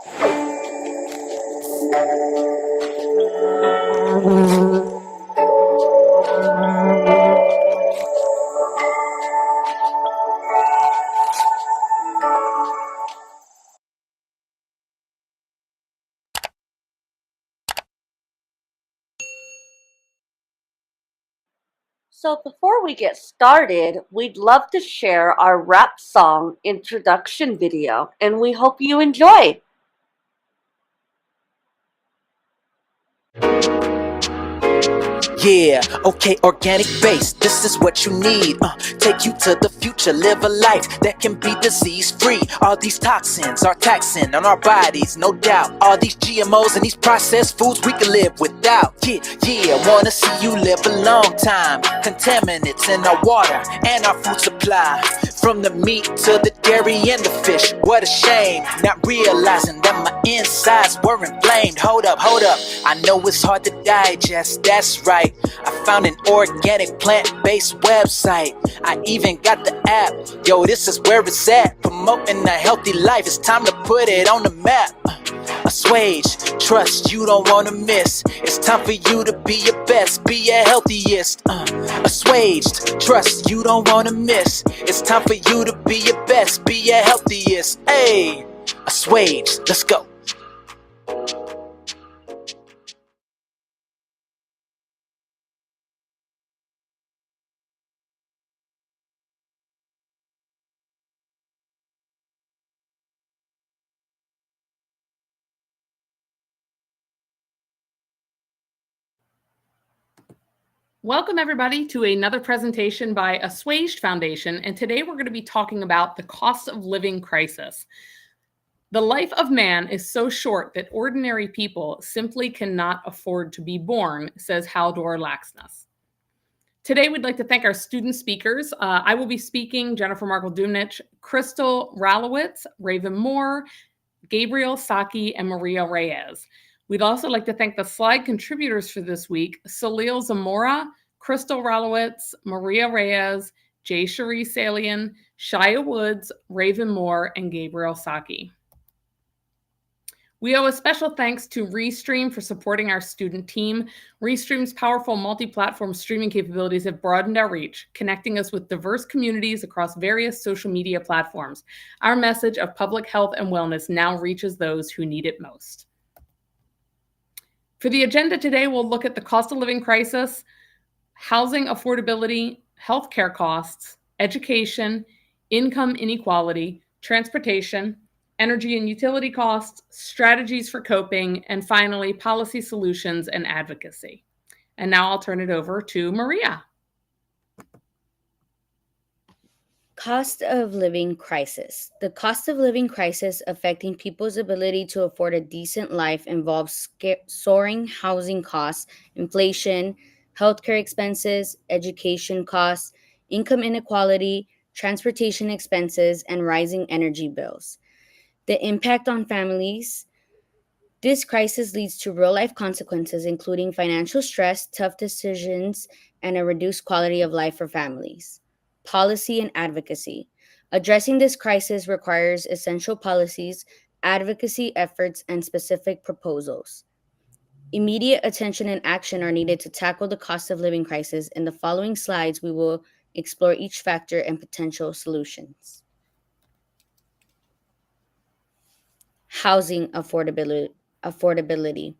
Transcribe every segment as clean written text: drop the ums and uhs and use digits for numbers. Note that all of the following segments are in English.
So before we get started, we'd love to share our rap song introduction video, and we hope you enjoy. Yeah, okay, organic base, this is what you need. Take you to the future, live a life that can be disease free. All these toxins are taxing on our bodies, no doubt. All these GMOs and these processed foods we can live without. Yeah, wanna see you live a long time. Contaminants in our water and our food supply. From the meat to the dairy and the fish, what a shame. Not realizing that my insides were inflamed. Hold up, I know it's hard to digest, that's right. I found an organic plant-based website. I even got the app, yo, this is where it's at. Promoting a healthy life, it's time to put it on the map. Assuaged, trust you don't wanna miss. It's time for you to be your best, be your healthiest. Assuaged, trust you don't wanna miss. It's time for you to be your best, be your healthiest. Hey, Assuaged, let's go. Welcome everybody to another presentation by Assuaged Foundation, and today we're going to be talking about the cost of living crisis. The life of man is so short that ordinary people simply cannot afford to be born, says Haldor Laxness. Today we'd like to thank our student speakers. I will be speaking Jennifer Markle-Dumnich, Crystal Rylowicz, Raven Moore, Gabriel, Saiki, and Maria Reyes. We'd also like to thank the slide contributors for this week, Soleil Zamora, Crystal Rylowicz, Maria Reyes, Jayashree Salian, Chaya Woods, Raven Moore, and Gabriel Saiki. We owe a special thanks to Restream for supporting our student team. Restream's powerful multi-platform streaming capabilities have broadened our reach, connecting us with diverse communities across various social media platforms. Our message of public health and wellness now reaches those who need it most. For the agenda today, we'll look at the cost of living crisis, housing affordability, healthcare costs, education, income inequality, transportation, energy and utility costs, strategies for coping, and finally, policy solutions and advocacy. And now I'll turn it over to Maria. Cost of living crisis. The cost of living crisis affecting people's ability to afford a decent life involves soaring housing costs, inflation, healthcare expenses, education costs, income inequality, transportation expenses, and rising energy bills. The impact on families. This crisis leads to real-life consequences, including financial stress, tough decisions, and a reduced quality of life for families. Policy and advocacy. Addressing this crisis requires essential policies, advocacy efforts, and specific proposals. Immediate attention and action are needed to tackle the cost of living crisis. In the following slides, we will explore each factor and potential solutions. Housing affordability.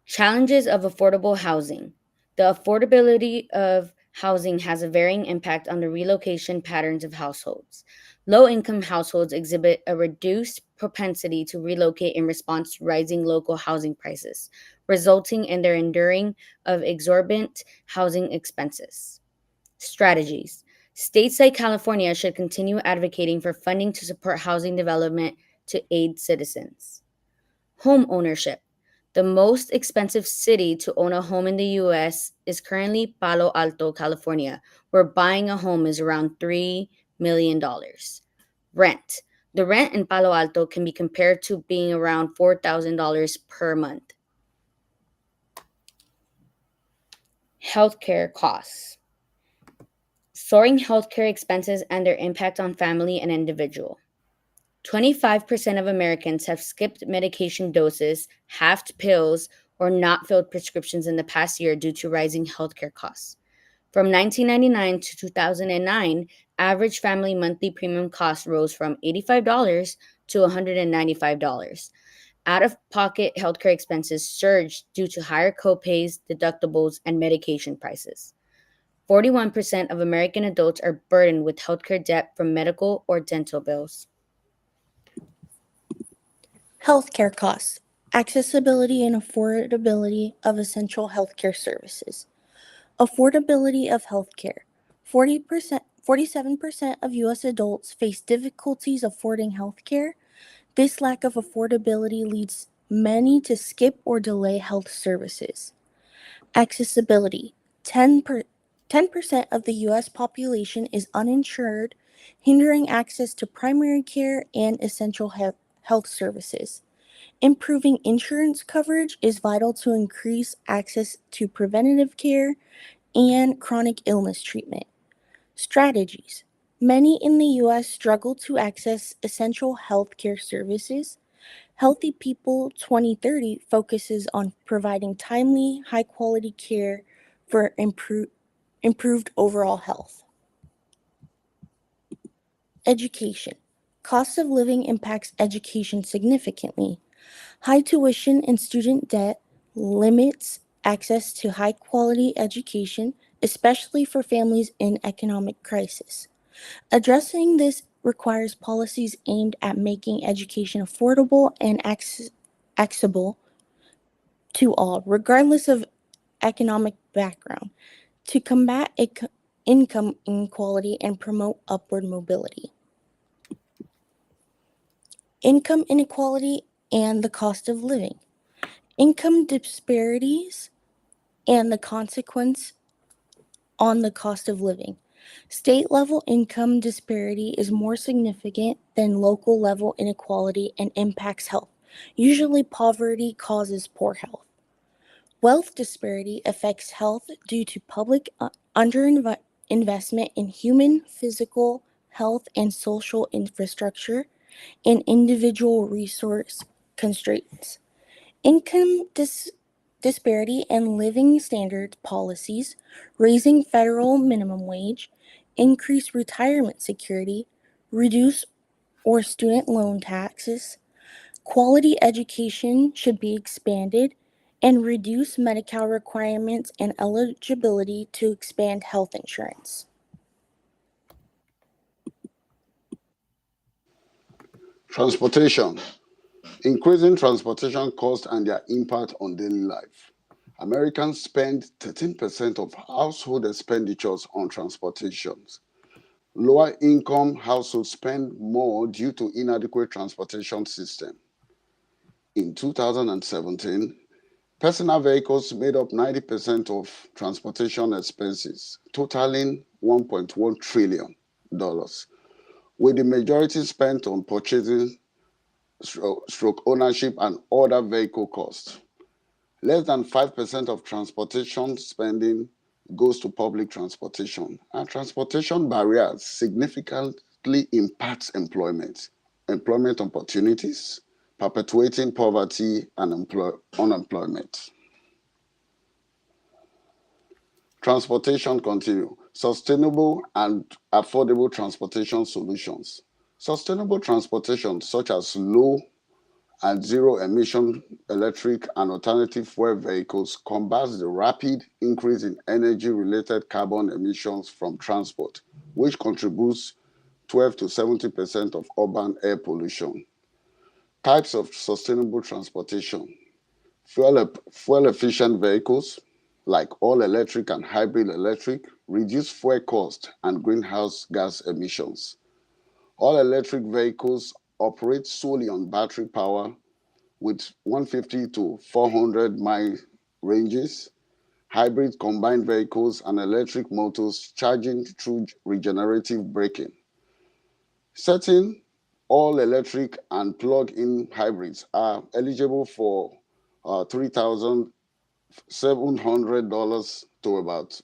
Challenges of affordable housing. The affordability of housing has a varying impact on the relocation patterns of households. Low-income households exhibit a reduced propensity to relocate in response to rising local housing prices, resulting in their enduring of exorbitant housing expenses. Strategies. States like California should continue advocating for funding to support housing development to aid citizens. Home ownership. The most expensive city to own a home in the U.S. is currently Palo Alto, California, where buying a home is around $3 million. Rent. The rent in Palo Alto can be compared to being around $4,000 per month. Healthcare costs. Soaring healthcare expenses and their impact on family and individual. 25% of Americans have skipped medication doses, halved pills, or not filled prescriptions in the past year due to rising healthcare costs. From 1999 to 2009, average family monthly premium cost rose from $85 to $195. Out of pocket healthcare expenses surged due to higher copays, deductibles, and medication prices. 41% of American adults are burdened with healthcare debt from medical or dental bills. Healthcare costs, accessibility and affordability of essential healthcare services. Affordability of healthcare. 47% of U.S. adults face difficulties affording healthcare. This lack of affordability leads many to skip or delay health services. Accessibility. 10% of the U.S. population is uninsured, hindering access to primary care and essential health services. Improving insurance coverage is vital to increase access to preventative care and chronic illness treatment. Strategies. Many in the U.S. struggle to access essential healthcare services. Healthy People 2030 focuses on providing timely, high quality care for improved overall health. Education. Cost of living impacts education significantly. High tuition and student debt limits access to high quality education, especially for families in economic crisis. Addressing this requires policies aimed at making education affordable and accessible to all, regardless of economic background, to combat income inequality and promote upward mobility. Income inequality and the cost of living. Income disparities and the consequence on the cost of living. State level income disparity is more significant than local level inequality and impacts health. Usually, poverty causes poor health. Wealth disparity affects health due to public underinvestment in human, physical, health, and social infrastructure and individual resource constraints. Income disparity and living standards policies, raising federal minimum wage, increase retirement security, reduce or student loan taxes, quality education should be expanded, and reduce Medi-Cal requirements and eligibility to expand health insurance. Transportation. Increasing transportation costs and their impact on daily life. Americans spend 13% of household expenditures on transportation. Lower income households spend more due to inadequate transportation system. In 2017, personal vehicles made up 90% of transportation expenses, totaling $1.1 trillion, with the majority spent on purchasing, stroke ownership, and other vehicle costs. Less than 5% of transportation spending goes to public transportation, and transportation barriers significantly impact employment opportunities, perpetuating poverty and unemployment. Transportation continue. Sustainable and affordable transportation solutions. Sustainable transportation, such as low and zero-emission electric and alternative fuel vehicles, combats the rapid increase in energy-related carbon emissions from transport, which contributes 12 to 70% of urban air pollution. Types of sustainable transportation. Fuel-efficient vehicles, like all-electric and hybrid electric, reduce fuel cost and greenhouse gas emissions. All-electric vehicles operate solely on battery power with 150 to 400 mile ranges, hybrid combined vehicles, and electric motors charging through regenerative braking. Certain all-electric and plug-in hybrids are eligible for $3,700 to about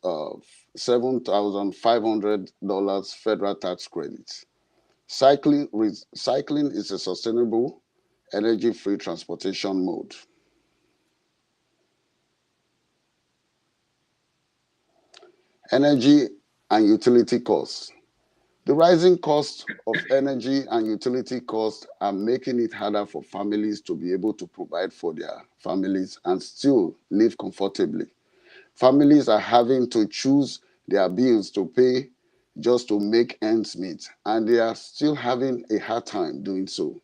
$7,500 federal tax credits. Cycling is a sustainable, energy-free transportation mode. Energy and utility costs. The rising cost of energy and utility costs are making it harder for families to be able to provide for their families and still live comfortably. Families are having to choose their bills to pay just to make ends meet, and they are still having a hard time doing so.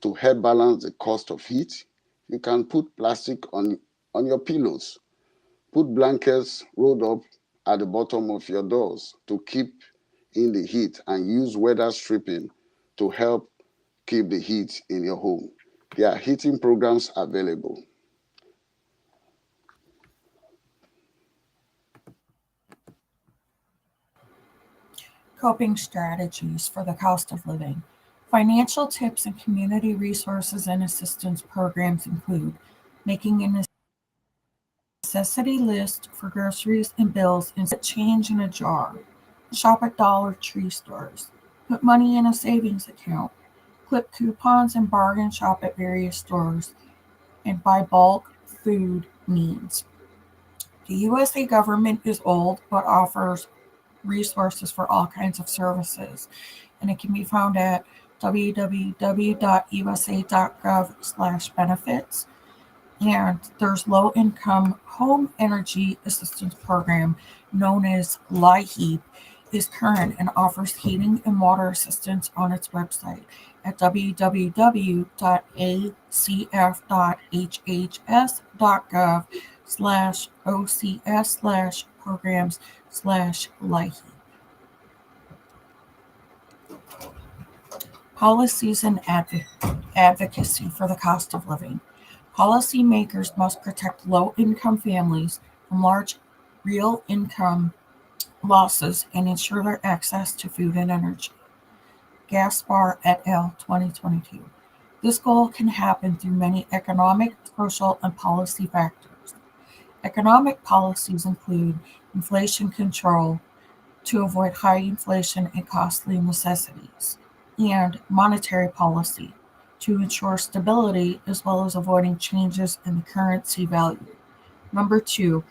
To help balance the cost of heat, you can put plastic on your pillows. Put blankets rolled up at the bottom of your doors to keep in the heat, and use weather stripping to help keep the heat in your home. There are heating programs available. Coping strategies for the cost of living. Financial tips and community resources and assistance programs include making a necessity list for groceries and bills and set change in a jar. Shop at Dollar Tree stores. Put money in a savings account. Clip coupons and bargain shop at various stores. And buy bulk food needs. The USA government is old but offers resources for all kinds of services, and it can be found at www.usa.gov/benefits. And there's low income home energy assistance program known as LIHEAP is current and offers heating and water assistance on its website at www.hhs.gov/OCS/programs/LIHEAP. Policies and advocacy for the cost of living. Policymakers must protect low-income families from large real income losses and ensure their access to food and energy. Gaspar et al. 2022. This goal can happen through many economic, social, and policy factors. Economic policies include inflation control to avoid high inflation and costly necessities, and monetary policy to ensure stability as well as avoiding changes in the currency value. Number 2,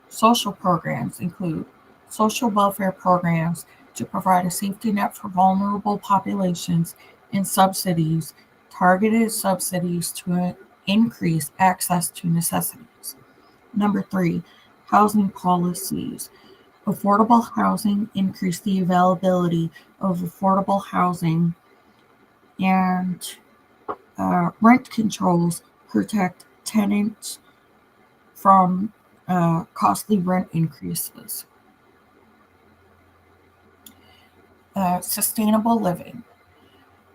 social programs include social welfare programs to provide a safety net for vulnerable populations and subsidies, targeted subsidies to increase access to necessities. Number 3, housing policies. Affordable housing increase the availability of affordable housing, and rent controls protect tenants from costly rent increases. Sustainable living.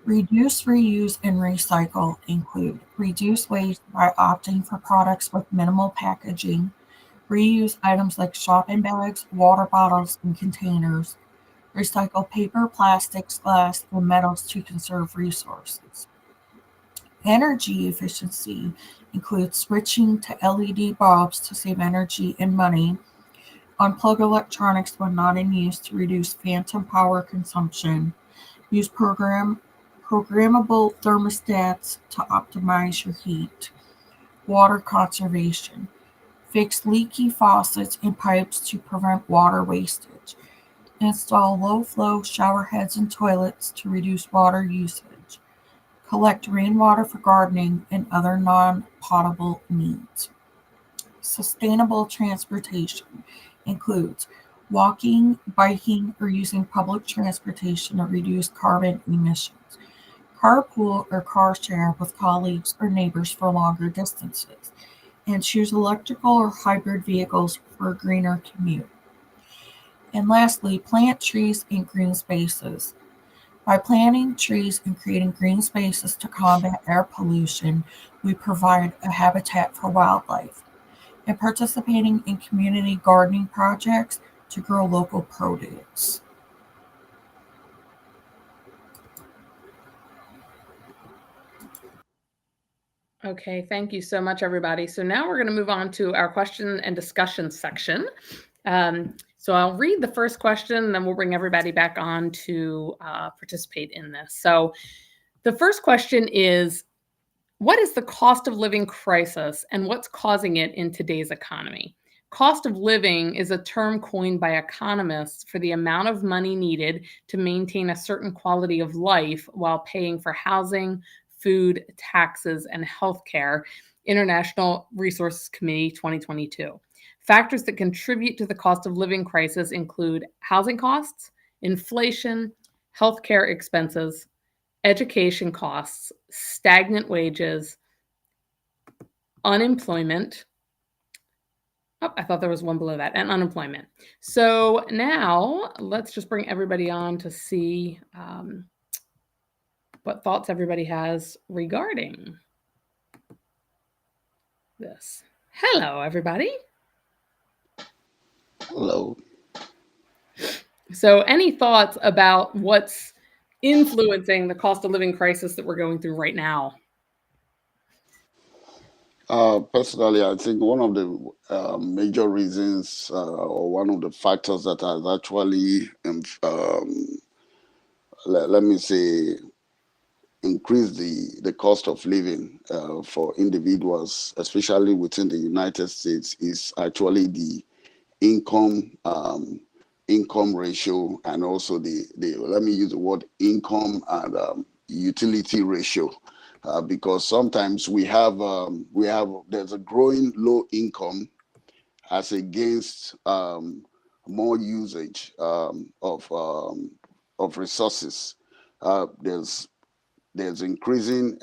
Reduce, reuse, and recycle include reduce waste by opting for products with minimal packaging, reuse items like shopping bags, water bottles, and containers, recycle paper, plastics, glass, and metals to conserve resources. Energy efficiency includes switching to LED bulbs to save energy and money, unplug electronics when not in use to reduce phantom power consumption, use programmable thermostats to optimize your heat, water conservation, fix leaky faucets and pipes to prevent water wastage, install low-flow shower heads and toilets to reduce water usage, collect rainwater for gardening and other non-potable needs. Sustainable transportation includes walking, biking, or using public transportation to reduce carbon emissions. Carpool or car share with colleagues or neighbors for longer distances, and choose electrical or hybrid vehicles for a greener commute. And lastly, plant trees in green spaces. By planting trees and creating green spaces to combat air pollution, we provide a habitat for wildlife. And participating in community gardening projects to grow local produce. Okay, thank you so much, everybody. So now we're going to move on to our question and discussion section. So I'll read the first question, and then we'll bring everybody back on to participate in this. So the first question is, what is the cost of living crisis and what's causing it in today's economy? Cost of living is a term coined by economists for the amount of money needed to maintain a certain quality of life while paying for housing, food, taxes, and healthcare. International Resources Committee 2022. Factors that contribute to the cost of living crisis include housing costs, inflation, healthcare expenses, education costs, stagnant wages, unemployment. Oh, I thought there was one below that, and unemployment. So now let's just bring everybody on to see what thoughts everybody has regarding this. Hello, everybody. Hello. So any thoughts about what's influencing the cost of living crisis that we're going through right now? Personally, I think one of the major reasons or one of the factors that has actually, let me say, increased the cost of living for individuals, especially within the United States, is actually the income income ratio, and also the let me use the word income and utility ratio. Because sometimes we have there's a growing low income as against more usage of resources. There's increasing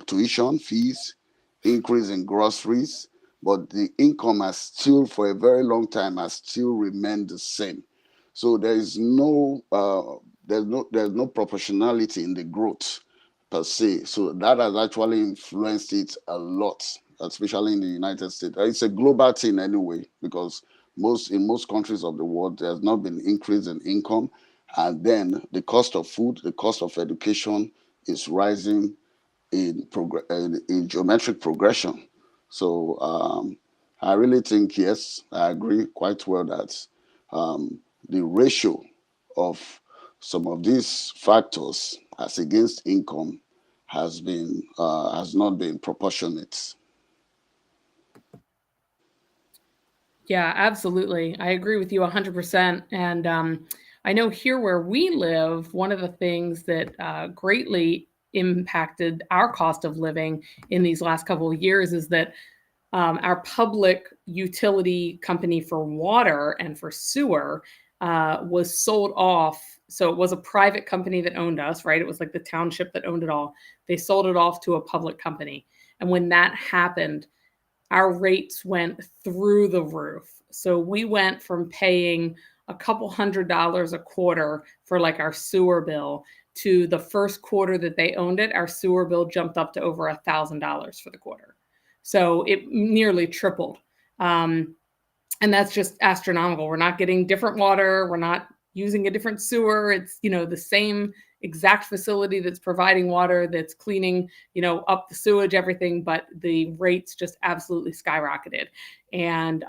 tuition fees, increase in groceries, but the income has still, for a very long time, has still remained the same. So there's no proportionality in the growth per se. So that has actually influenced it a lot, especially in the United States. It's a global thing anyway, because in most countries of the world, there's not been increase in income. And then the cost of food, the cost of education is rising in geometric progression. So I really think, yes, I agree quite well that the ratio of some of these factors as against income has not been proportionate. Yeah, absolutely. I agree with you 100%. And I know here where we live, one of the things that greatly impacted our cost of living in these last couple of years is that our public utility company for water and for sewer was sold off. So it was a private company that owned us, right? It was like the township that owned it all. They sold it off to a public company. And when that happened, our rates went through the roof. So we went from paying a couple $100s a quarter for like our sewer bill to the first quarter that they owned it, our sewer bill jumped up to over $1,000 for the quarter. So it nearly tripled. And that's just astronomical. We're not getting different water. We're not using a different sewer. It's, the same exact facility that's providing water, that's cleaning, up the sewage, everything, but the rates just absolutely skyrocketed. And,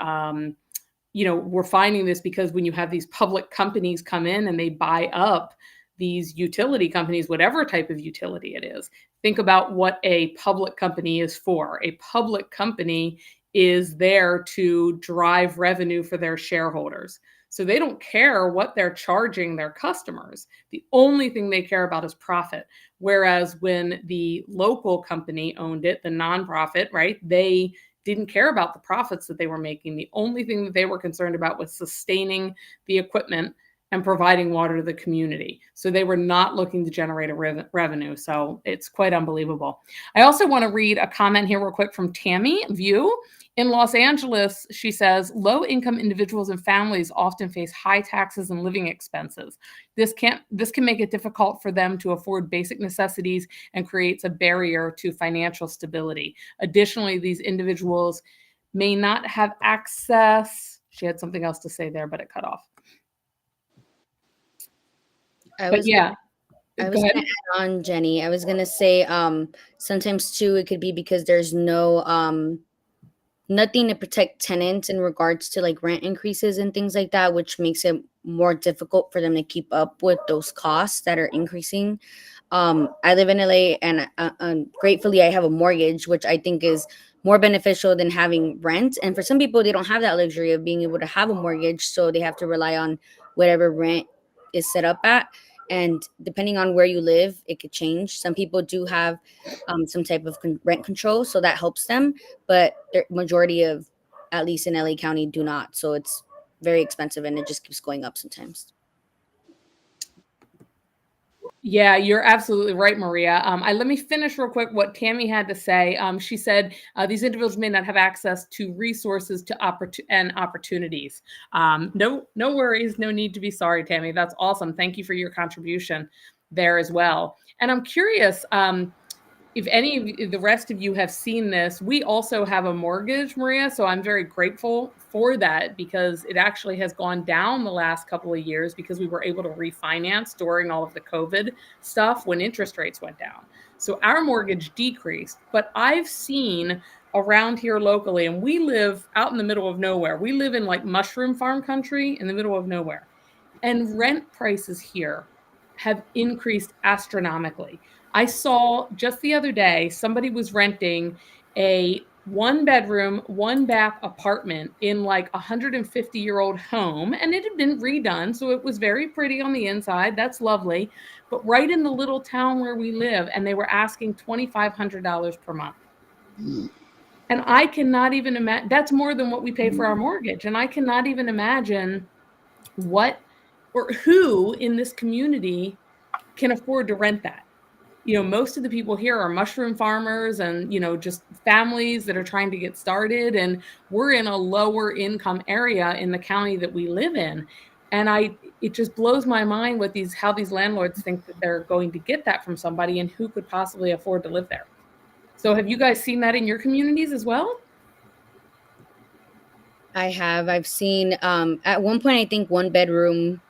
we're finding this because when you have these public companies come in and they buy up these utility companies, whatever type of utility it is, think about what a public company is for. A public company is there to drive revenue for their shareholders. So they don't care what they're charging their customers. The only thing they care about is profit. Whereas when the local company owned it, the nonprofit, right, they didn't care about the profits that they were making. The only thing that they were concerned about was sustaining the equipment and providing water to the community. So they were not looking to generate a revenue. So it's quite unbelievable. I also want to read a comment here real quick from Tammy View. In Los Angeles, she says, low-income individuals and families often face high taxes and living expenses. This can make it difficult for them to afford basic necessities and creates a barrier to financial stability. Additionally, these individuals may not have access. She had something else to say there, but it cut off. I was going to add on, Jenny. I was going to say sometimes too it could be because there's no nothing to protect tenants in regards to like rent increases and things like that, which makes it more difficult for them to keep up with those costs that are increasing. I live in LA, and gratefully I have a mortgage, which I think is more beneficial than having rent. And for some people, they don't have that luxury of being able to have a mortgage, so they have to rely on whatever rent is set up at. And depending on where you live, it could change. Some people do have some type of rent control, so that helps them. But the majority of, at least in LA County, do not. So it's very expensive, and it just keeps going up sometimes. Yeah, you're absolutely right, Maria. Let me finish real quick what Tammy had to say. She said these individuals may not have access to resources and opportunities. No worries, no need to be sorry, Tammy. That's awesome. Thank you for your contribution there as well. And I'm curious, if any of the rest of you have seen this. We also have a mortgage, Maria, so I'm very grateful for that, because it actually has gone down the last couple of years because we were able to refinance during all of the COVID stuff when interest rates went down. So our mortgage decreased, but I've seen around here locally, and we live out in the middle of nowhere. We live in like mushroom farm country in the middle of nowhere. And rent prices here have increased astronomically. I saw just the other day, somebody was renting a 1-bedroom, 1-bath apartment in like a 150-year-old home, and it had been redone, so it was very pretty on the inside. That's lovely. But right in the little town where we live, and they were asking $2,500 per month. And I cannot even imagine, that's more than what we pay for our mortgage. And I cannot even imagine what or who in this community can afford to rent that. Most of the people here are mushroom farmers and, just families that are trying to get started. And we're in a lower income area in the county that we live in. And it just blows my mind how these landlords think that they're going to get that from somebody, and who could possibly afford to live there. So have you guys seen that in your communities as well? I have. I've seen at one point, I think 1 bedroom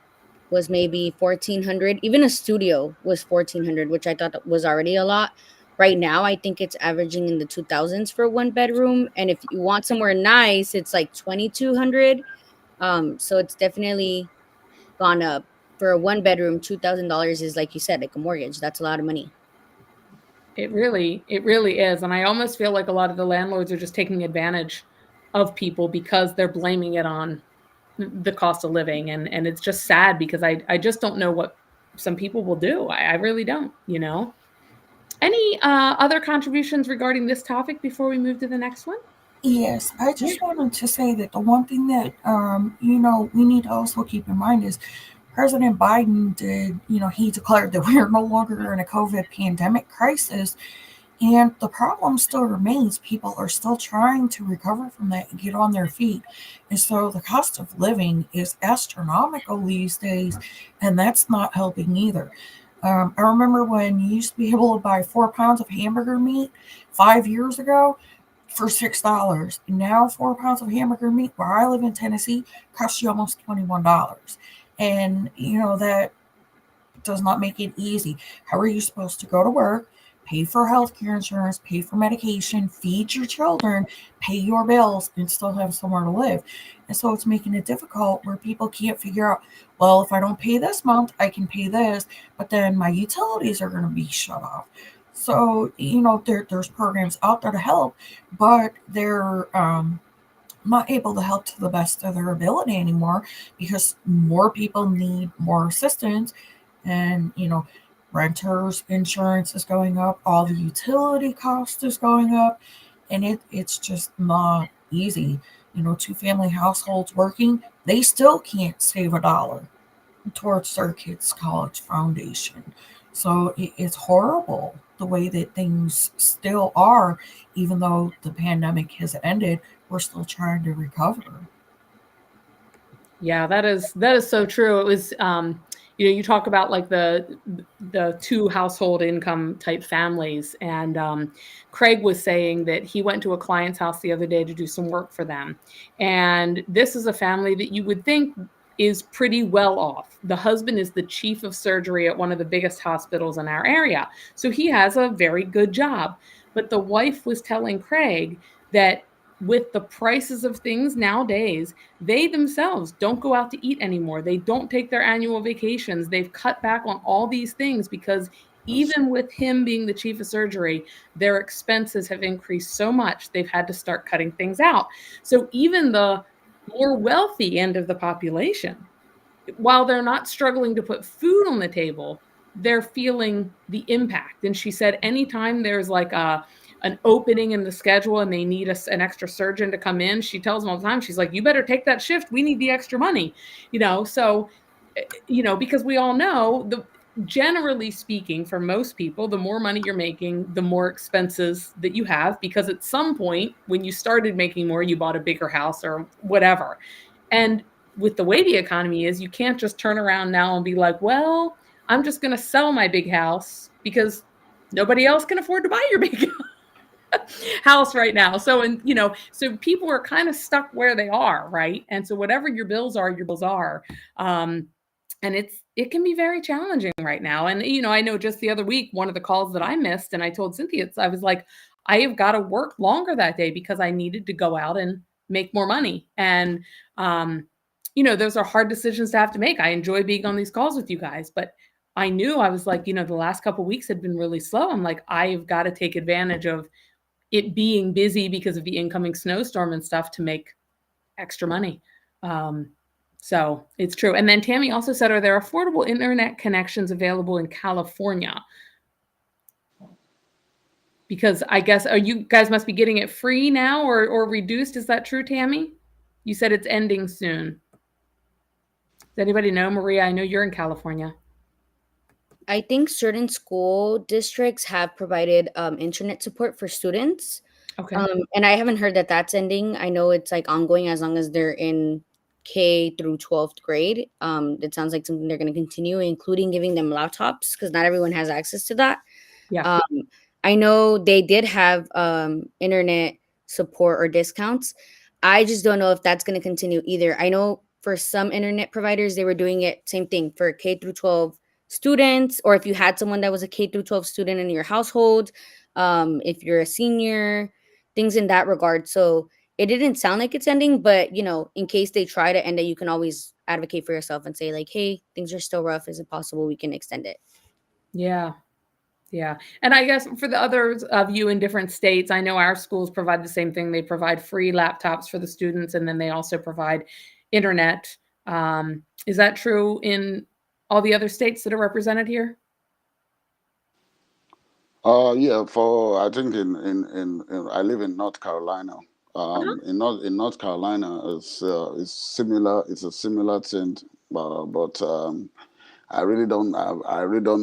was maybe 1,400. Even a studio was 1,400, which I thought was already a lot. Right now, I think it's averaging in the 2,000s for 1 bedroom. And if you want somewhere nice, it's like 2,200. So it's definitely gone up. For a 1 bedroom, $2,000 is, like you said, like a mortgage. That's a lot of money. It really is. And I almost feel like a lot of the landlords are just taking advantage of people because they're blaming it on the cost of living. And it's just sad, because I just don't know what some people will do. I really don't, Any other contributions regarding this topic before we move to the next one? Yes, I just wanted to say that the one thing that, we need to also keep in mind is President Biden he declared that we are no longer in a COVID pandemic crisis. And the problem still remains. People are still trying to recover from that and get on their feet. And so the cost of living is astronomical these days, and that's not helping either. I remember when you used to be able to buy 4 pounds of hamburger meat 5 years ago for $6. And now 4 pounds of hamburger meat, where I live in Tennessee, costs you almost $21. And, that does not make it easy. How are you supposed to go to work, pay for healthcare insurance, pay for medication, feed your children, pay your bills, and still have somewhere to live? And so it's making it difficult where people can't figure out, well, if I don't pay this month, I can pay this, but then my utilities are going to be shut off. So, there's programs out there to help, but they're not able to help to the best of their ability anymore, because more people need more assistance. And, renters insurance is going up, all the utility cost is going up, and it's just not easy. 2-family households working, they still can't save $1 towards their kids' college foundation. So it's horrible the way that things still are. Even though the pandemic has ended, we're still trying to recover. Yeah, that is so true. It was you talk about like the 2 household income type families, and Craig was saying that he went to a client's house the other day to do some work for them. And this is a family that you would think is pretty well off. The husband is the chief of surgery at one of the biggest hospitals in our area. So he has a very good job. But the wife was telling Craig that with the prices of things nowadays, they themselves don't go out to eat anymore. They don't take their annual vacations. They've cut back on all these things because even with him being the chief of surgery, their expenses have increased so much, they've had to start cutting things out. So even the more wealthy end of the population, while they're not struggling to put food on the table, they're feeling the impact. And she said anytime there's like an opening in the schedule and they need an extra surgeon to come in, she tells them all the time, she's like, you better take that shift. We need the extra money, so, because we all know generally speaking, for most people, the more money you're making, the more expenses that you have, because at some point when you started making more, you bought a bigger house or whatever. And with the way the economy is, you can't just turn around now and be like, well, I'm just going to sell my big house because nobody else can afford to buy your big house right now. So, so people are kind of stuck where they are, right? And so whatever your bills are. And it can be very challenging right now. And, I know just the other week, one of the calls that I missed, and I told Cynthia, I was like, I have got to work longer that day because I needed to go out and make more money. And, those are hard decisions to have to make. I enjoy being on these calls with you guys, but I knew, I was like, the last couple of weeks had been really slow. I'm like, I've got to take advantage of it being busy because of the incoming snowstorm and stuff to make extra money. So it's true. And then Tammy also said, are there affordable internet connections available in California? Because I guess, you guys must be getting it free now or reduced. Is that true, Tammy? You said it's ending soon. Does anybody know, Maria? I know you're in California. I think certain school districts have provided internet support for students. Okay. And I haven't heard that that's ending. I know it's like ongoing as long as they're in K through 12th grade. It sounds like something they're going to continue, including giving them laptops because not everyone has access to that. Yeah. I know they did have internet support or discounts. I just don't know if that's going to continue either. I know for some internet providers, they were doing it same thing for K through 12 students, or if you had someone that was a K through 12 student in your household, if you're a senior, things in that regard. So it didn't sound like it's ending, but in case they try to end it, you can always advocate for yourself and say like, hey, things are still rough. Is it possible we can extend it? Yeah. Yeah. And I guess for the others of you in different states, I know our schools provide the same thing. They provide free laptops for the students, and then they also provide internet. Is that true in all the other states that are represented here? Yeah, I think in I live in North Carolina. In North Carolina, it's similar. It's a similar thing, but I really don't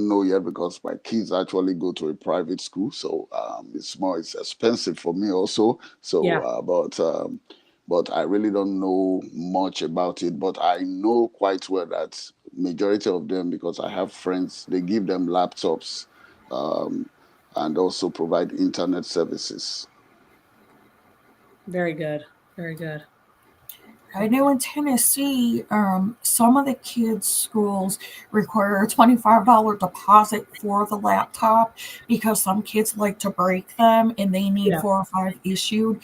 know yet because my kids actually go to a private school, so it's expensive for me also. So, Yeah. But I really don't know much about it. But I know quite well that majority of them, because I have friends, they give them laptops, and also provide internet services. Very good. Very good. I know in Tennessee, some of the kids' schools require a $25 deposit for the laptop because some kids like to break them and they need 4 or 5 issued.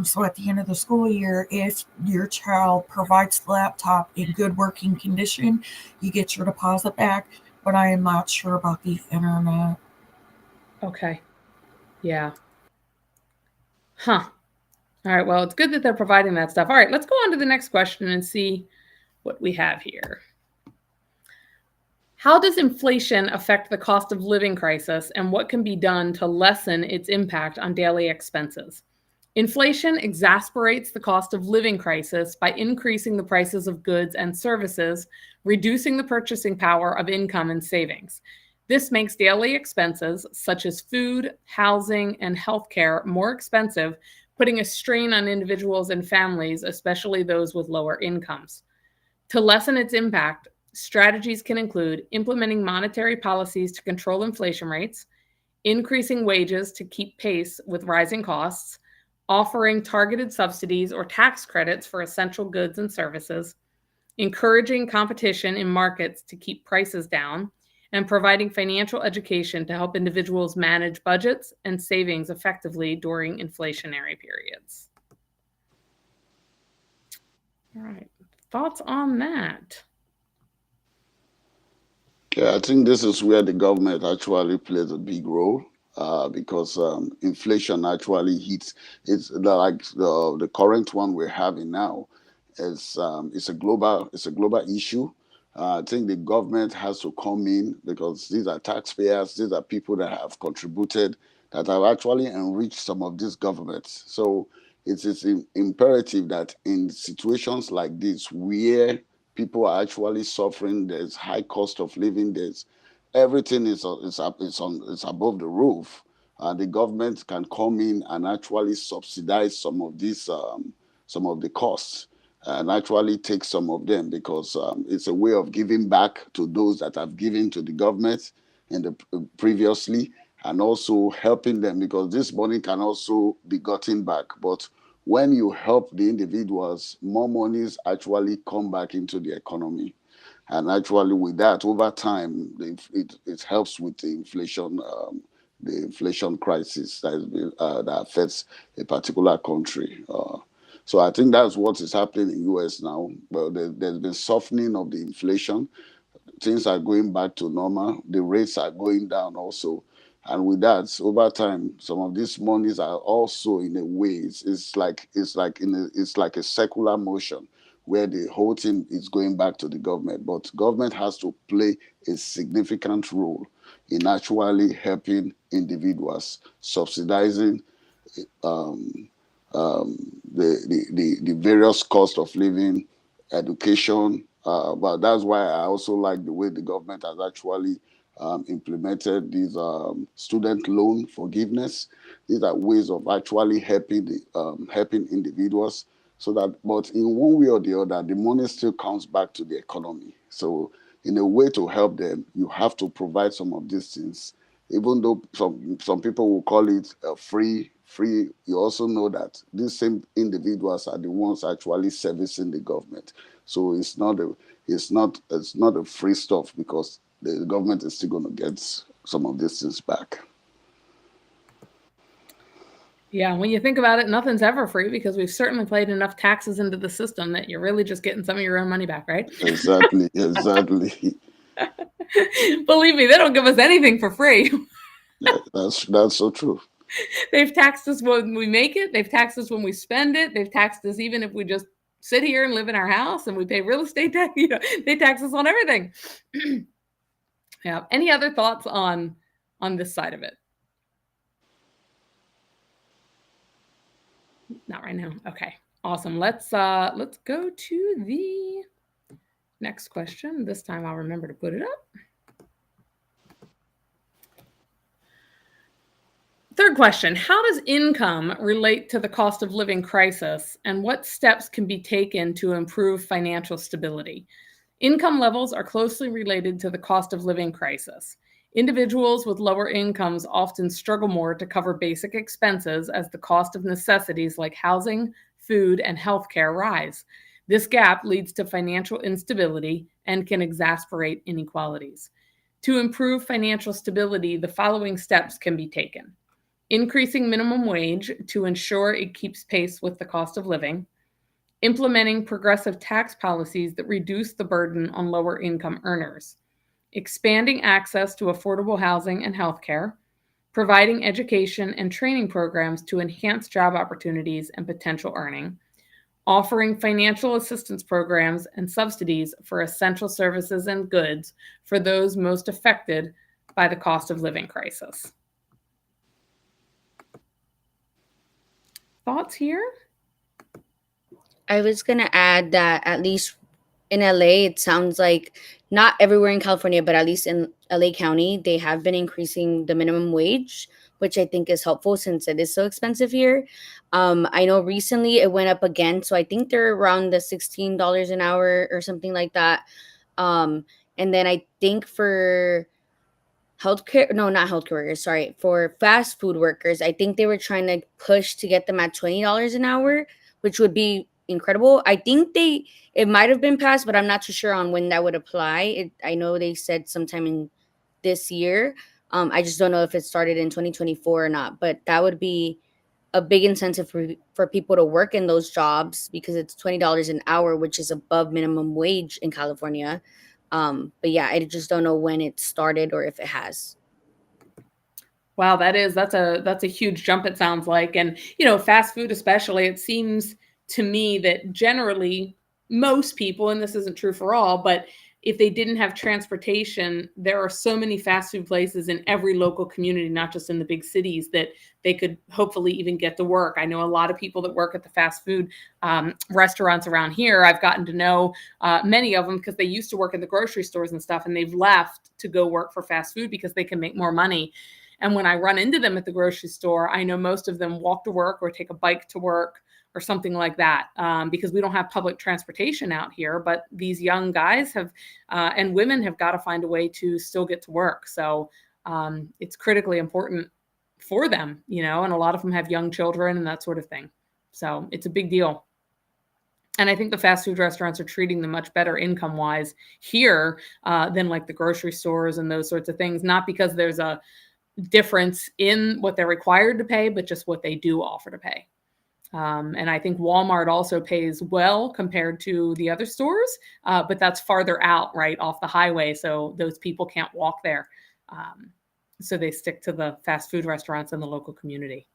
So at the end of the school year, if your child provides the laptop in good working condition, you get your deposit back. But I am not sure about the internet. Okay. Yeah. Huh. All right. Well, it's good that they're providing that stuff. All right. Let's go on to the next question and see what we have here. How does inflation affect the cost of living crisis, and what can be done to lessen its impact on daily expenses? Inflation exasperates the cost of living crisis by increasing the prices of goods and services, reducing the purchasing power of income and savings. This makes daily expenses, such as food, housing, and healthcare, more expensive, putting a strain on individuals and families, especially those with lower incomes. To lessen its impact, strategies can include implementing monetary policies to control inflation rates, increasing wages to keep pace with rising costs, offering targeted subsidies or tax credits for essential goods and services, encouraging competition in markets to keep prices down, and providing financial education to help individuals manage budgets and savings effectively during inflationary periods. All right. Thoughts on that? Yeah, I think this is where the government actually plays a big role, because inflation actually hits. Like the current one we're having now. It's a global issue. I think the government has to come in because these are taxpayers. These are people that have contributed, that have actually enriched some of these governments. So it is imperative that in situations like this, where people are actually suffering, there's high cost of living, there's everything is above the roof. The government can come in and actually subsidize some of the costs, and actually take some of them, because it's a way of giving back to those that have given to the government in the previously, and also helping them, because this money can also be gotten back. But when you help the individuals, more monies actually come back into the economy. And actually, with that, over time, it helps with the inflation crisis that affects a particular country. So I think that's what is happening in US now. Well, there's been softening of the inflation. Things are going back to normal. The rates are going down also. And with that, over time, some of these monies are also, in a way, it's like a secular motion, where the whole thing is going back to the government. But government has to play a significant role in actually helping individuals, subsidizing um, the various cost of living, education. But that's why I also like the way the government has actually implemented these student loan forgiveness. These are ways of actually helping individuals, so that, but in one way or the other, the money still comes back to the economy. So in a way to help them, you have to provide some of these things, even though some people will call it free. You also know that these same individuals are the ones actually servicing the government. So it's not a free stuff, because the government is still going to get some of these things back. Yeah, when you think about it, nothing's ever free, because we've certainly paid enough taxes into the system that you're really just getting some of your own money back, right? Exactly. Believe me, they don't give us anything for free. That's so true. They've taxed us when we make it. They've taxed us when we spend it. They've taxed us even if we just sit here and live in our house and we pay real estate tax. They tax us on everything. Yeah. Any other thoughts on this side of it? Not right now. Okay. Awesome. Let's go to the next question. This time I'll remember to put it up. Third question, how does income relate to the cost of living crisis, and what steps can be taken to improve financial stability? Income levels are closely related to the cost of living crisis. Individuals with lower incomes often struggle more to cover basic expenses as the cost of necessities like housing, food, and healthcare rise. This gap leads to financial instability and can exacerbate inequalities. To improve financial stability, the following steps can be taken. Increasing minimum wage to ensure it keeps pace with the cost of living, implementing progressive tax policies that reduce the burden on lower income earners, expanding access to affordable housing and healthcare, providing education and training programs to enhance job opportunities and potential earning, offering financial assistance programs and subsidies for essential services and goods for those most affected by the cost of living crisis. Thoughts here? I was going to add that at least in LA, it sounds like not everywhere in California, but at least in LA County, they have been increasing the minimum wage, which I think is helpful since it is so expensive here. I know recently it went up again. So I think they're around the $16 an hour or something like that. And then I think for healthcare, no, not healthcare workers, sorry, for fast food workers, I think they were trying to push to get them at $20 an hour, which would be incredible. I think it might have been passed, but I'm not too sure on when that would apply. I know they said sometime in this year. I just don't know if it started in 2024 or not, but that would be a big incentive for people to work in those jobs because it's $20 an hour, which is above minimum wage in California. But yeah, I just don't know when it started or if it has. Wow, that's a huge jump, it sounds like. And fast food especially, it seems to me that generally most people, and this isn't true for all, but if they didn't have transportation, there are so many fast food places in every local community, not just in the big cities, that they could hopefully even get to work. I know a lot of people that work at the fast food restaurants around here. I've gotten to know many of them because they used to work in the grocery stores and stuff, and they've left to go work for fast food because they can make more money. And when I run into them at the grocery store, I know most of them walk to work or take a bike to work or something like that, because we don't have public transportation out here. But these young guys have and women have got to find a way to still get to work. So it's critically important for them, and a lot of them have young children and that sort of thing. So it's a big deal. And I think the fast food restaurants are treating them much better income-wise here than like the grocery stores and those sorts of things, not because there's a difference in what they're required to pay, but just what they do offer to pay. And I think Walmart also pays well compared to the other stores, but that's farther out, right, off the highway. So those people can't walk there. So they stick to the fast food restaurants in the local community.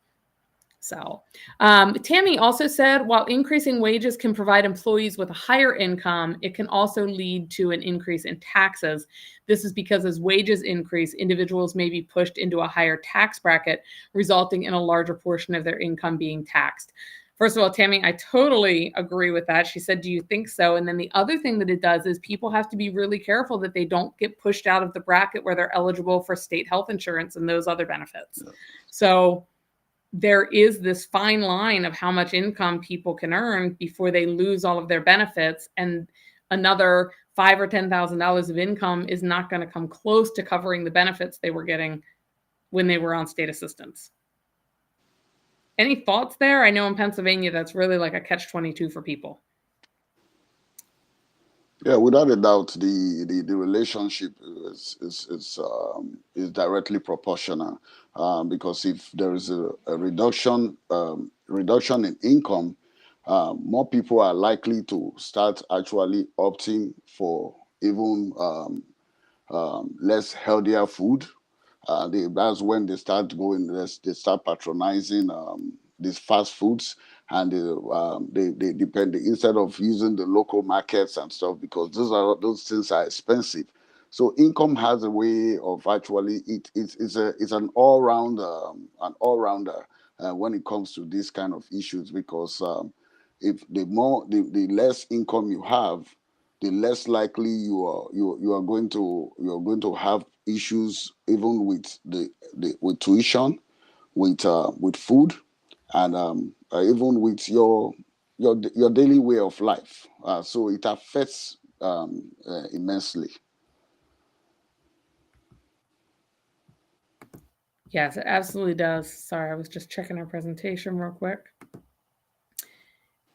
So Tammy also said, while increasing wages can provide employees with a higher income, it can also lead to an increase in taxes. This is because as wages increase, individuals may be pushed into a higher tax bracket, resulting in a larger portion of their income being taxed. First of all, Tammy, I totally agree with that. She said, do you think so? And then the other thing that it does is people have to be really careful that they don't get pushed out of the bracket where they're eligible for state health insurance and those other benefits. Yeah. So there is this fine line of how much income people can earn before they lose all of their benefits. And another $5,000 or $10,000 of income is not going to come close to covering the benefits they were getting when they were on state assistance. Any thoughts there? I know in Pennsylvania, that's really like a catch-22 for people. Yeah, without a doubt, the relationship is directly proportional, because if there is a reduction in income, more people are likely to start actually opting for even less healthier food. That's when they start going. They start patronizing these fast foods, and they depend, instead of using the local markets and stuff, because those things are expensive. So income has a way of actually it's an all rounder when it comes to these kind of issues, because if the less income you have, the less likely you are going to have issues even with with tuition, with food, and even with your daily way of life. So it affects immensely. Yes, it absolutely does. Sorry, I was just checking our presentation real quick.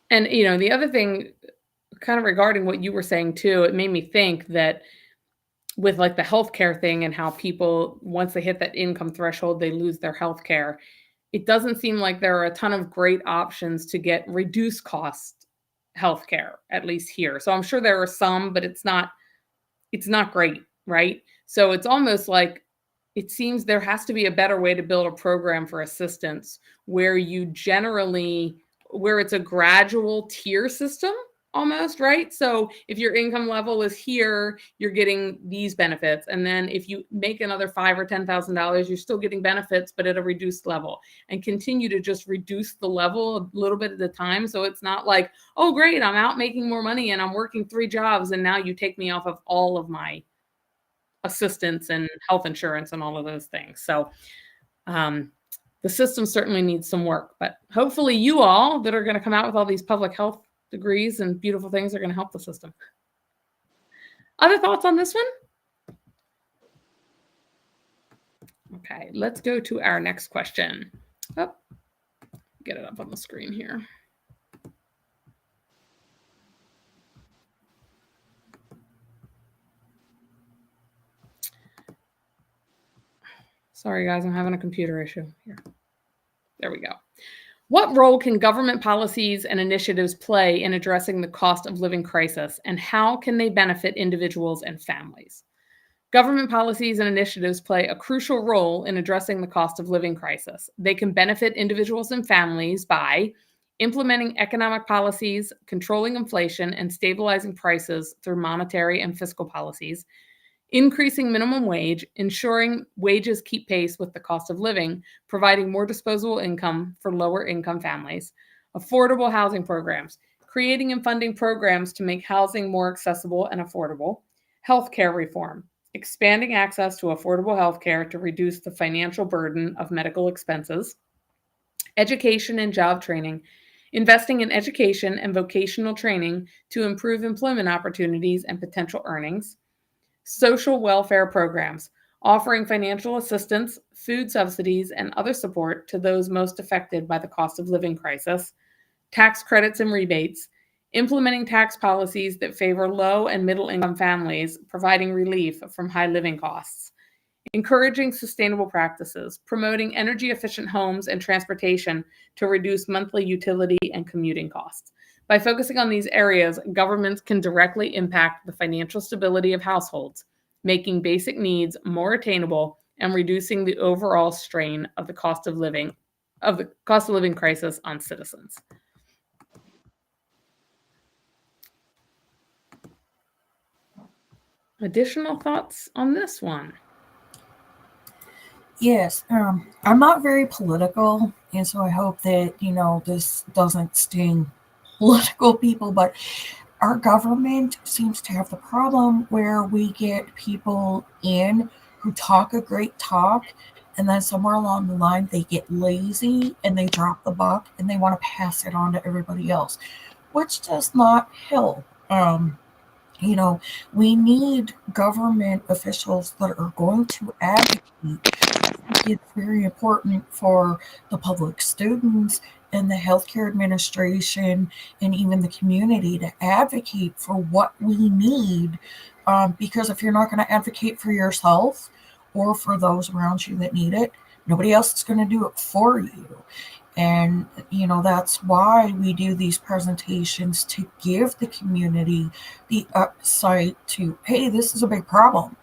And, the other thing kind of regarding what you were saying too, it made me think that with like the healthcare thing and how people, once they hit that income threshold, they lose their healthcare. It doesn't seem like there are a ton of great options to get reduced cost healthcare, at least here. So I'm sure there are some, but it's not great, right? So it's almost like it seems there has to be a better way to build a program for assistance where it's a gradual tier system almost, right? So if your income level is here, you're getting these benefits. And then if you make another $5,000 or $10,000, you're still getting benefits, but at a reduced level, and continue to just reduce the level a little bit at a time. So it's not like, oh, great, I'm out making more money and I'm working 3 jobs, and now you take me off of all of my assistance and health insurance and all of those things. So the system certainly needs some work, but hopefully you all that are going to come out with all these public health degrees and beautiful things are going to help the system. Other thoughts on this one? Okay, let's go to our next question. Oh, get it up on the screen here. Sorry, guys, I'm having a computer issue here. There we go. What role can government policies and initiatives play in addressing the cost of living crisis, and how can they benefit individuals and families? Government policies and initiatives play a crucial role in addressing the cost of living crisis. They can benefit individuals and families by implementing economic policies, controlling inflation, and stabilizing prices through monetary and fiscal policies, increasing minimum wage, ensuring wages keep pace with the cost of living, providing more disposable income for lower income families, affordable housing programs, creating and funding programs to make housing more accessible and affordable, healthcare reform, expanding access to affordable healthcare to reduce the financial burden of medical expenses, education and job training, investing in education and vocational training to improve employment opportunities and potential earnings, social welfare programs, offering financial assistance, food subsidies, and other support to those most affected by the cost of living crisis, tax credits and rebates, implementing tax policies that favor low and middle income families, providing relief from high living costs, encouraging sustainable practices, promoting energy efficient homes and transportation to reduce monthly utility and commuting costs. By focusing on these areas, governments can directly impact the financial stability of households, making basic needs more attainable and reducing the overall strain of the cost of living crisis on citizens. Additional thoughts on this one? Yes, I'm not very political, and so I hope that, this doesn't sting political people, but our government seems to have the problem where we get people in who talk a great talk, and then somewhere along the line they get lazy and they drop the buck and they want to pass it on to everybody else, which does not help. We need government officials that are going to advocate. I think it's very important for the public students and the healthcare administration and even the community to advocate for what we need. Because if you're not going to advocate for yourself or for those around you that need it, nobody else is going to do it for you. And, that's why we do these presentations, to give the community the upside to, hey, this is a big problem.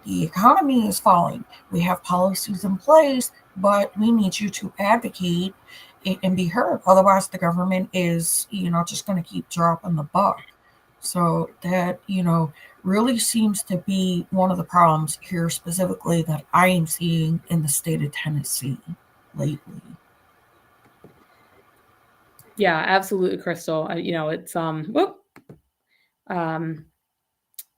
The economy is falling. We have policies in place, but we need you to advocate and be heard. Otherwise, the government is, just going to keep dropping the buck. So that, really seems to be one of the problems here specifically that I am seeing in the state of Tennessee lately. Yeah, absolutely, Crystal. It's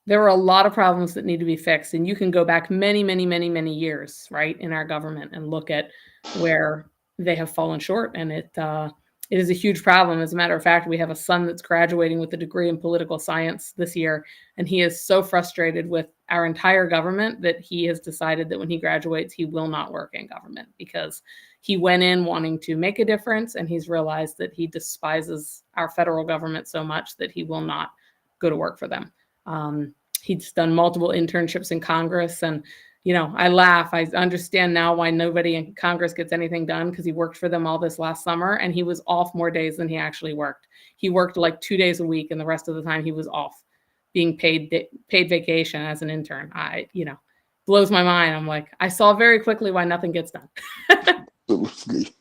there are a lot of problems that need to be fixed, and you can go back many, many, many, many years, right, in our government and look at where they have fallen short, and it is a huge problem. As a matter of fact, we have a son that's graduating with a degree in political science this year, and he is so frustrated with our entire government that he has decided that when he graduates, he will not work in government, because he went in wanting to make a difference, and he's realized that he despises our federal government so much that he will not go to work for them. He's done multiple internships in Congress, and I laugh. I understand now why nobody in Congress gets anything done, because he worked for them all this last summer, and he was off more days than he actually worked. He worked like 2 days a week, and the rest of the time he was off, being paid vacation as an intern. Blows my mind. I'm like, I saw very quickly why nothing gets done. Absolutely.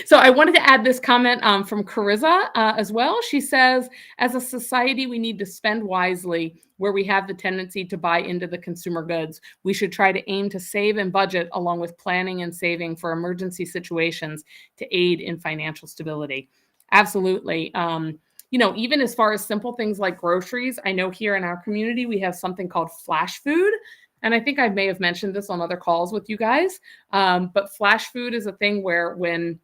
So I wanted to add this comment from Carissa as well. She says, as a society, we need to spend wisely where we have the tendency to buy into the consumer goods. We should try to aim to save and budget, along with planning and saving for emergency situations to aid in financial stability. Absolutely. Even as far as simple things like groceries, I know here in our community, we have something called flash food. And I think I may have mentioned this on other calls with you guys. But flash food is a thing where when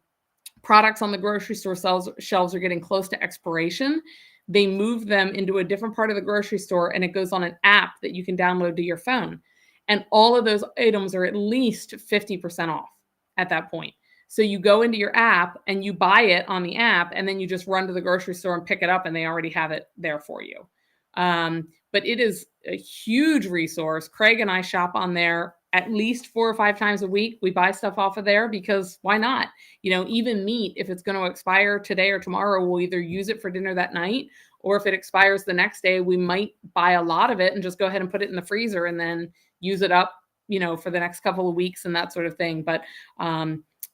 products on the grocery store shelves are getting close to expiration, they move them into a different part of the grocery store, and it goes on an app that you can download to your phone. And all of those items are at least 50% off at that point. So you go into your app and you buy it on the app, and then you just run to the grocery store and pick it up, and they already have it there for you. But it is a huge resource. Craig and I shop on there at least 4 or 5 times a week. We buy stuff off of there because why not? Even meat, if it's going to expire today or tomorrow, we'll either use it for dinner that night, or if it expires the next day, we might buy a lot of it and just go ahead and put it in the freezer and then use it up, for the next couple of weeks and that sort of thing. But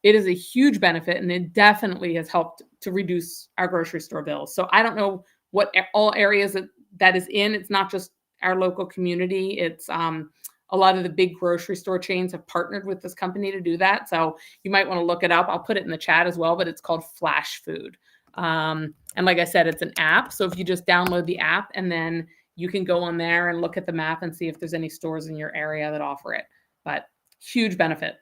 it is a huge benefit, and it definitely has helped to reduce our grocery store bills. So I don't know what all areas that is in. It's not just our local community. It's a lot of the big grocery store chains have partnered with this company to do that. So you might want to look it up. I'll put it in the chat as well, but it's called Flash Food. And like I said, it's an app. So if you just download the app, and then you can go on there and look at the map and see if there's any stores in your area that offer it. But huge benefit.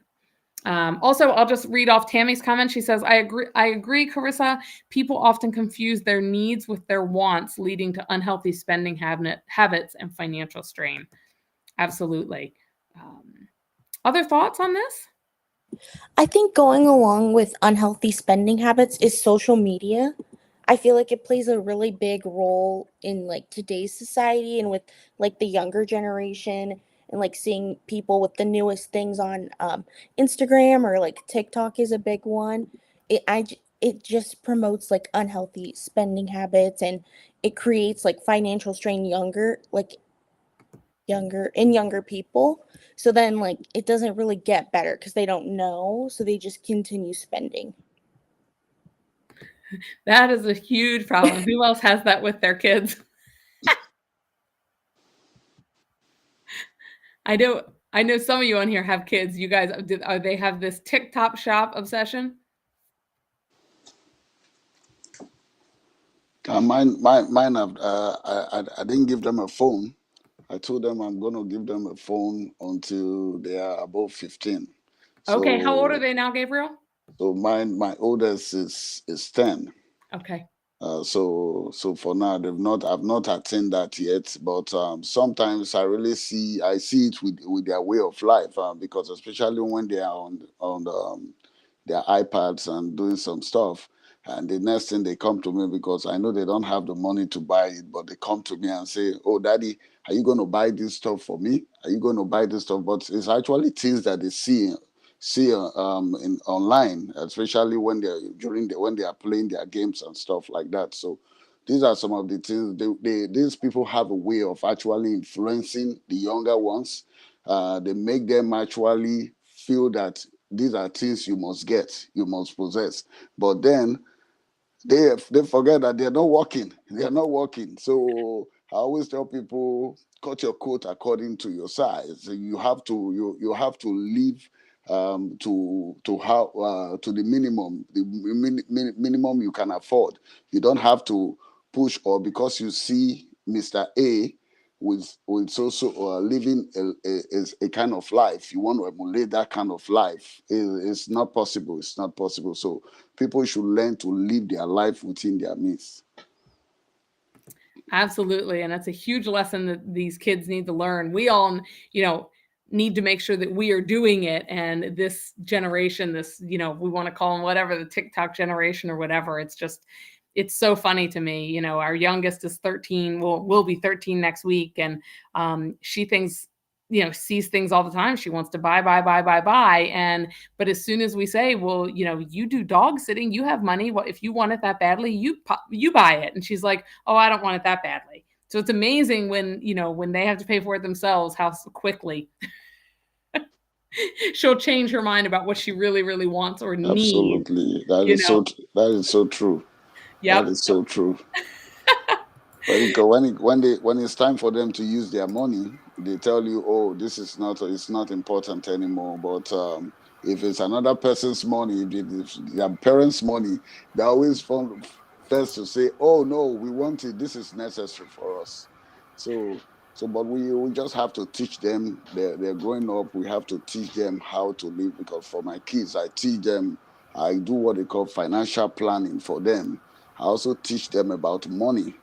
Also, I'll just read off Tammy's comment. She says, I agree, Carissa. People often confuse their needs with their wants, leading to unhealthy spending habits and financial strain. Absolutely. Other thoughts on this? I think going along with unhealthy spending habits is social media. I feel like it plays a really big role in like today's society and with like the younger generation, and like seeing people with the newest things on Instagram or like TikTok is a big one. It just promotes like unhealthy spending habits, and it creates like financial strain younger people. So then like it doesn't really get better because they don't know, so they just continue spending. That is a huge problem. Who else has that with their kids? I know some of you on here have kids. You guys, they have this TikTok shop obsession? Mine have, I didn't give them a phone. I told them I'm going to give them a phone until they are above 15. Okay, how old are they now, Gabriel? So my oldest is 10. Okay. So for now I've not attained that yet, but sometimes I see it with their way of life, because especially when they are on their iPads and doing some stuff, and the next thing they come to me, because I know they don't have the money to buy it, but they come to me and say, "Oh, Daddy, are you going to buy this stuff for me? Are you going to buy this stuff?" But it's actually things that they see in online, especially when when they are playing their games and stuff like that. So these are some of the things these people have a way of actually influencing the younger ones. They make them actually feel that these are things you must get, you must possess, but then they forget that they're not working. They are not working. So I always tell people, cut your coat according to your size. You have to live to the minimum, minimum you can afford. You don't have to push, or because you see Mr. A with also living a kind of life, you want to emulate that kind of life. It's not possible. It's not possible. So people should learn to live their life within their means. Absolutely. And that's a huge lesson that these kids need to learn. We all, need to make sure that we are doing it. And this generation, we want to call them whatever, the TikTok generation or whatever. It's so funny to me. Our youngest is 13. Will be 13 next week. And she thinks, sees things all the time. She wants to buy. But as soon as we say, well, you do dog sitting, you have money. Well, if you want it that badly, you buy it. And she's like, oh, I don't want it that badly. So it's amazing when they have to pay for it themselves, how quickly she'll change her mind about what she really, really wants or needs. Absolutely. That is so true. Yep. That is so true. When it's time for them to use their money, they tell you, "Oh, it's not important anymore." But if it's another person's money, if it's their parents' money, they always first to say, "Oh no, we want it. This is necessary for us." But we just have to teach them. They're growing up. We have to teach them how to live. Because for my kids, I teach them. I do what they call financial planning for them. I also teach them about money.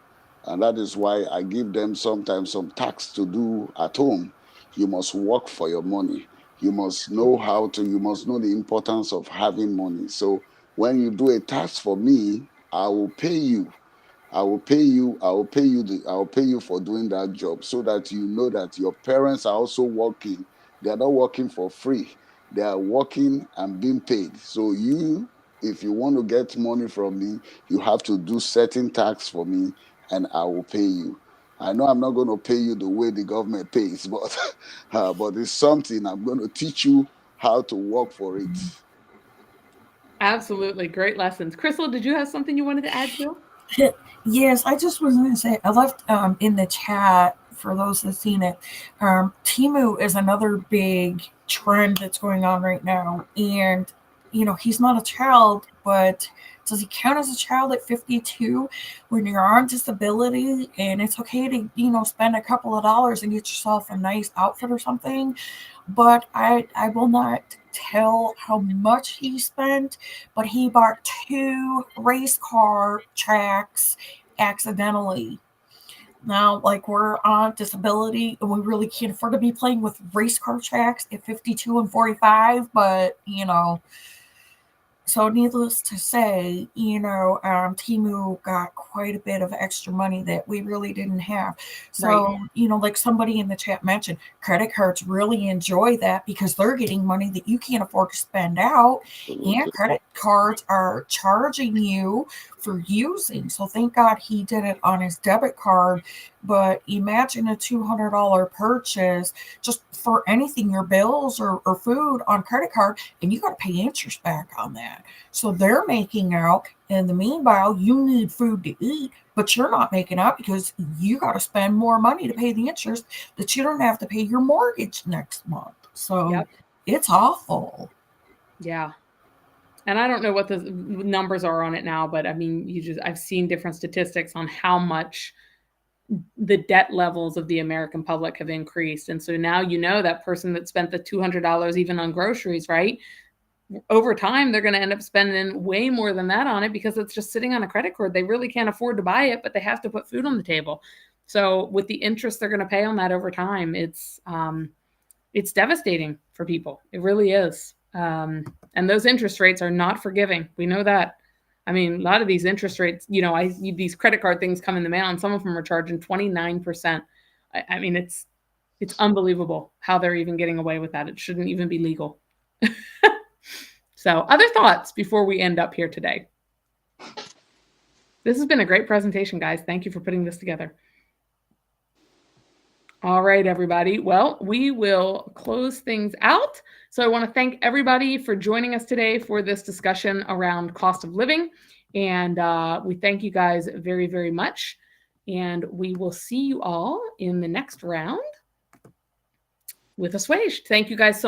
And that is why I give them sometimes some tasks to do at home. You must work for your money. You must know you must know the importance of having money. So when you do a task for me, I will pay you. I will pay you for doing that job, so that you know that your parents are also working They are not working for free. They are working and being paid. So if you want to get money from me, you have to do certain tasks for me, and I will pay you. I know I'm not going to pay you the way the government pays, but but it's something. I'm going to teach you how to work for it. Absolutely. Great lessons. Crystal, did you have something you wanted to add to? Yes, I just was going to say, I left in the chat for those that seen it. Timu is another big trend that's going on right now. And, he's not a child, but does he count as a child at 52 when you're on disability and it's okay to, spend a couple of dollars and get yourself a nice outfit or something? But I will not tell how much he spent, but he bought 2 race car tracks accidentally. Now, like, we're on disability and we really can't afford to be playing with race car tracks at 52 and 45, but so needless to say, Timu got quite a bit of extra money that we really didn't have. So, like somebody in the chat mentioned, credit cards really enjoy that because they're getting money that you can't afford to spend out. And credit cards are charging you for using. So thank God he did it on his debit card. But imagine a $200 purchase just for anything, your bills or food on credit card, and you got to pay interest back on that. So they're making out. In the meanwhile, you need food to eat, but you're not making out because you got to spend more money to pay the interest that you don't have to pay your mortgage next month. So it's awful. Yeah. And I don't know what the numbers are on it now, but I mean, I've seen different statistics on how much the debt levels of the American public have increased. And so now, that person that spent the $200 even on groceries, right? Over time, they're going to end up spending way more than that on it because it's just sitting on a credit card. They really can't afford to buy it, but they have to put food on the table. So with the interest they're going to pay on that over time, it's devastating for people. It really is. And those interest rates are not forgiving. We know that. I mean, a lot of these interest rates, these credit card things come in the mail, and some of them are charging 29%. I mean, it's unbelievable how they're even getting away with that. It shouldn't even be legal. So, other thoughts before we end up here today? This has been a great presentation, guys. Thank you for putting this together. All right, everybody. Well, we will close things out. So I want to thank everybody for joining us today for this discussion around cost of living. And we thank you guys very, very much. And we will see you all in the next round with Assuaged. Thank you guys so much.